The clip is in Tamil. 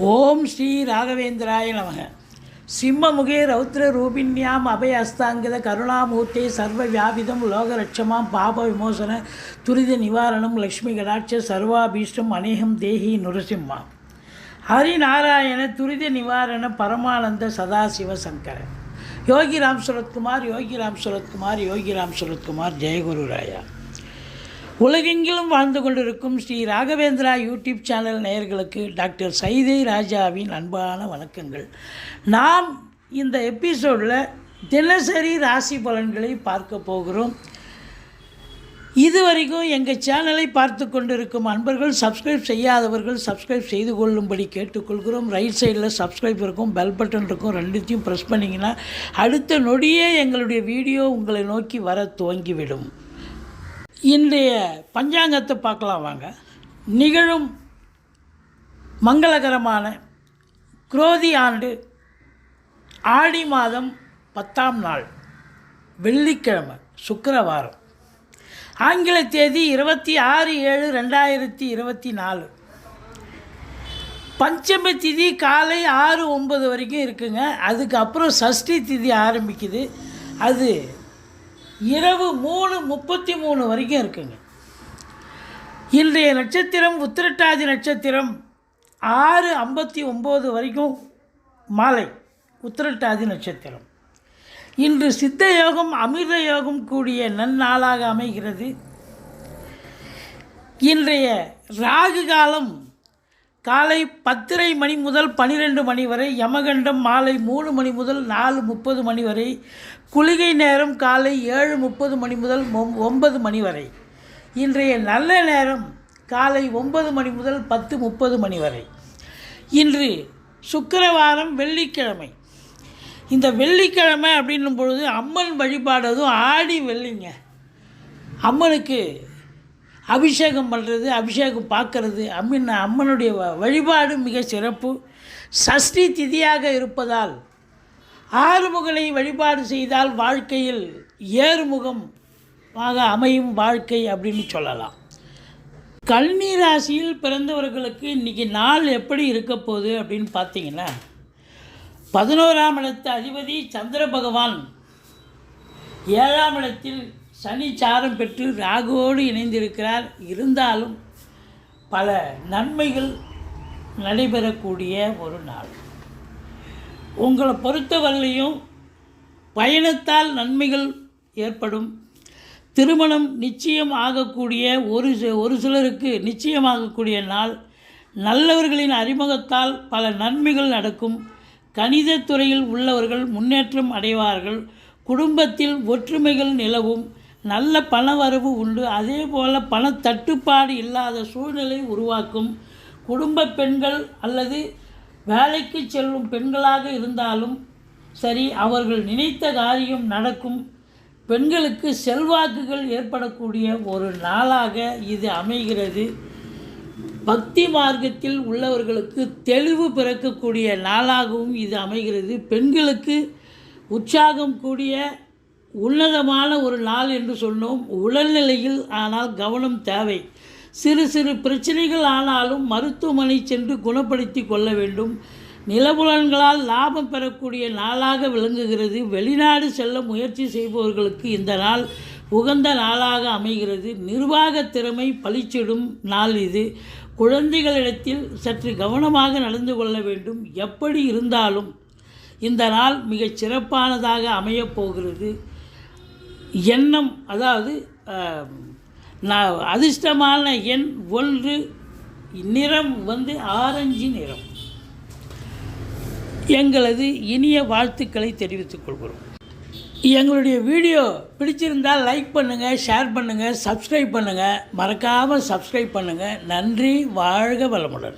ஓம் ஸ்ரீ ராகவேந்திராய நமக. சிம்மமுகே ரௌத்ர ரூபிண்யாம் அபய அஸ்தாங்கித கருணாமூர்த்தி சர்வ வியாபிதம் லோகரட்சமாம் பாப விமோசன துரித நிவாரணம் லக்ஷ்மி கடாட்ச சர்வாபீஷ்டம் அநேகம் தேஹி நுரசிம்மா ஹரிநாராயண துரித நிவாரண பரமானந்த சதாசிவ சங்கர யோகிராம் சுரத்குமார் யோகிராம் சுரத்குமார் யோகிராம் சுரத்குமார் ஜெயகுரு ராயா. உலகெங்கிலும் வாழ்ந்து கொண்டிருக்கும் ஸ்ரீ ராகவேந்திரா யூடியூப் சேனல் நேயர்களுக்கு டாக்டர் சைதை ராஜாவின் அன்பான வணக்கங்கள். நாம் இந்த எபிசோடில் தினசரி ராசி பலன்களை பார்க்க போகிறோம். இதுவரைக்கும் எங்கள் சேனலை பார்த்து கொண்டிருக்கும் அன்பர்கள் சப்ஸ்கிரைப் செய்யாதவர்கள் சப்ஸ்கிரைப் செய்து கொள்ளும்படி கேட்டுக்கொள்கிறோம். ரைட் சைடில் சப்ஸ்கிரைப் இருக்கும், பெல் பட்டன் இருக்கும், ரெண்டுத்தையும் ப்ரெஸ் பண்ணிங்கன்னா அடுத்த நொடியே எங்களுடைய வீடியோ உங்களை நோக்கி வர துவங்கிவிடும். இன்றைய பஞ்சாங்கத்தை பார்க்கலாம் வாங்க. நிகழும் மங்களகரமான குரோதி ஆண்டு ஆடி மாதம் 10ஆம் நாள் வெள்ளிக்கிழமை சுக்கிரவாரம், ஆங்கில தேதி 26/7/2024. பஞ்சமி திதி காலை 6-9 வரைக்கும் இருக்குங்க. அதுக்கப்புறம் சஷ்டி திதி ஆரம்பிக்குது. அது இரவு 3:33 வரைக்கும் இருக்குங்க. இன்றைய நட்சத்திரம் உத்திரட்டாதி நட்சத்திரம் 6:59 வரைக்கும் மாலை உத்திரட்டாதி நட்சத்திரம். இன்று சித்த யோகம் அமிர்த யோகம் கூடிய நன்னாளாக அமைகிறது. இன்றைய ராகு காலம் காலை 10:30 மணி முதல் 12 மணி வரை, யமகண்டம் மாலை 3 மணி முதல் 4:30 மணி வரை, குளிகை நேரம் காலை 7:30 மணி முதல் 9 மணி வரை. இன்றைய நல்ல நேரம் காலை 9 மணி முதல் 10:30 மணி வரை. இன்று சுக்கிரவாரம் வெள்ளிக்கிழமை. இந்த வெள்ளிக்கிழமை அப்படின்னும் பொழுது அம்மன் வழிபாடு, அதுவும் ஆடி வெள்ளிங்க, அம்மனுக்கு அபிஷேகம் பண்ணுறது, அபிஷேகம் பார்க்கறது, அம்மனுடைய வழிபாடு மிக சிறப்பு. சஷ்டி திதியாக இருப்பதால் ஆறுமுகனை வழிபாடு செய்தால் வாழ்க்கையில் ஏறுமுகமாக அமையும் வாழ்க்கை அப்படின்னு சொல்லலாம். கன்னி ராசியில் பிறந்தவர்களுக்கு இன்றைக்கி நாள் எப்படி இருக்க போகுது அப்படின்னு பார்த்தீங்கன்னா, 11ஆம் இடத்து அதிபதி சந்திர பகவான் 7ஆம் இடத்தில் சனி சாரம் பெற்று ராகுவோடு இணைந்திருக்கிறார். இருந்தாலும் பல நன்மைகள் நடைபெறக்கூடிய ஒரு நாள். உங்களை பொறுத்தவரையிலையும் பயணத்தால் நன்மைகள் ஏற்படும். திருமணம் நிச்சயம் ஆகக்கூடிய ஒரு சிலருக்கு நிச்சயமாகக்கூடிய நாள். நல்லவர்களின் அறிமுகத்தால் பல நன்மைகள் நடக்கும். கணித துறையில் உள்ளவர்கள் முன்னேற்றம் அடைவார்கள். குடும்பத்தில் ஒற்றுமைகள் நிலவும். நல்ல பணவரவு உண்டு. அதே போல் பணத்தட்டுப்பாடு இல்லாத சூழ்நிலை உருவாக்கும். குடும்ப பெண்கள் அல்லது வேலைக்கு செல்லும் பெண்களாக இருந்தாலும் சரி, அவர்கள் நினைத்த காரியம் நடக்கும். பெண்களுக்கு செல்வாக்குகள் ஏற்படக்கூடிய ஒரு நாளாக இது அமைகிறது. பக்தி மார்க்கத்தில் உள்ளவர்களுக்கு தெளிவு பிறக்கக்கூடிய நாளாகவும் இது அமைகிறது. பெண்களுக்கு உற்சாகம் கூடிய உன்னதமான ஒரு நாள் என்று சொன்னோம். உடல்நிலையில் ஆனால் கவனம் தேவை. சிறு சிறு பிரச்சனைகள் ஆனாலும் மருத்துவமனை சென்று குணப்படுத்தி கொள்ள வேண்டும். நிலபுலன்களால் லாபம் பெறக்கூடிய நாளாக விளங்குகிறது. வெளிநாடு செல்ல முயற்சி செய்பவர்களுக்கு இந்த நாள் உகந்த நாளாக அமைகிறது. நிர்வாக திறமை பளிச்சிடும் நாள் இது. குழந்தைகளிடத்தில் சற்று கவனமாக நடந்து கொள்ள வேண்டும். எப்படி இருந்தாலும் இந்த நாள் மிகச் சிறப்பானதாக அமையப்போகிறது. எண்ணம், அதாவது அதிர்ஷ்டமான எண் 1, நிறம் ஆரஞ்சு நிறம். எங்களது இனிய வாழ்த்துக்களை தெரிவித்துக் கொள்கிறோம். எங்களுடைய வீடியோ பிடிச்சிருந்தால் லைக் பண்ணுங்கள், ஷேர் பண்ணுங்கள், சப்ஸ்கிரைப் பண்ணுங்கள். மறக்காமல் சப்ஸ்கிரைப் பண்ணுங்கள். நன்றி. வாழ்க வளமுடன்.